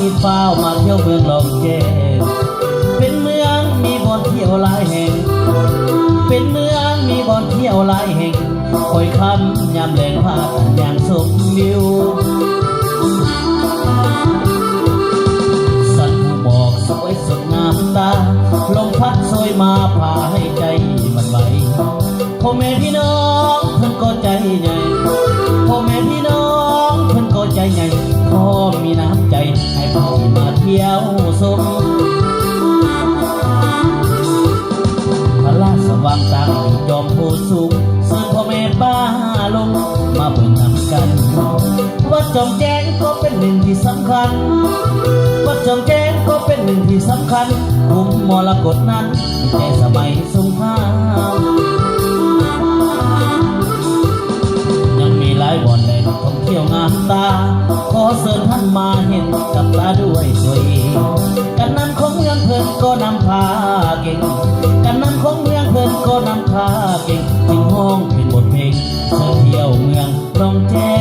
ที่เฝ้ามาเที่ยวเมืองลองแก้เป็นเมืองมีบ่อนเที่ยวหลายแห่งเป็นเมืองมีบ่อนเที่ยวหลายแห่งคอยคำยามแรงพากันอย่างสมวิวสันผู้บอกสวยสดงามตาลมพัดโชยมาพาให้ใจมันไหวพ่อแม่พี่น้องเพิ่นก็ใจใหญ่พ่อแม่พี่น้องเพิ่นก็ใจใหญ่พ่อมีน้ำใจให้พ่อมาเที่ยวชมพระราชวังตั้งอยู่จอมโพสูงซึ่งพ่อแม่ป้าลงมาเบิ่งนำกันวัดจอมแจ้งก็เป็นหนึ่งที่สำคัญวัดจอมแจ้งก็เป็นหนึ่งที่สำคัญกลุ่มมรกตนั้นแต่สมัยสงครามยังมีหลายบ่อนแหล่งท่องเที่ยวงามตาขอเชิญท่านมาเห็นกับตาด้วยตัวเองกันนั้นของเมืองเพิ่นก็นำพาเก่งกันนั้นของเมืองเพิ่นก็นำพาเก่งทิ้งห้องเป็นบทเพลงเชิญเที่ยวเมืองลองแจ้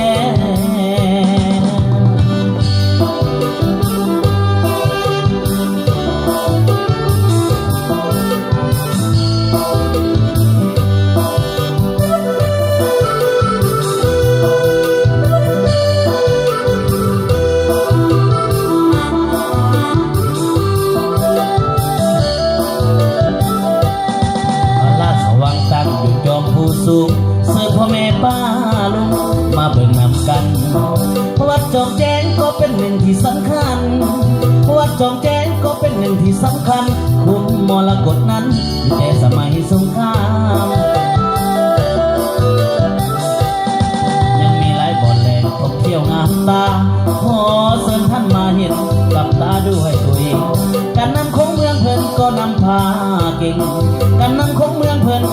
สูงเสิร์ฟพ่อแม่ป้าลุงมาเบิ่งนำกันวัดจอมแจ้งก็เป็นหนึ่งที่สำคัญวัดจอมแจ้งก็เป็นหนึ่งที่สำคัญคุมมรกตนั้นแต่สมัยสงครามยังมีหลายบ่อนแหล่งท่องเที่ยวงามตาขอเชิญท่านมาเห็นกับตาด้วยตัวเองการนำของเมืองเพิ่นก็นำพาเก่งการนำของเมืองเพิ่น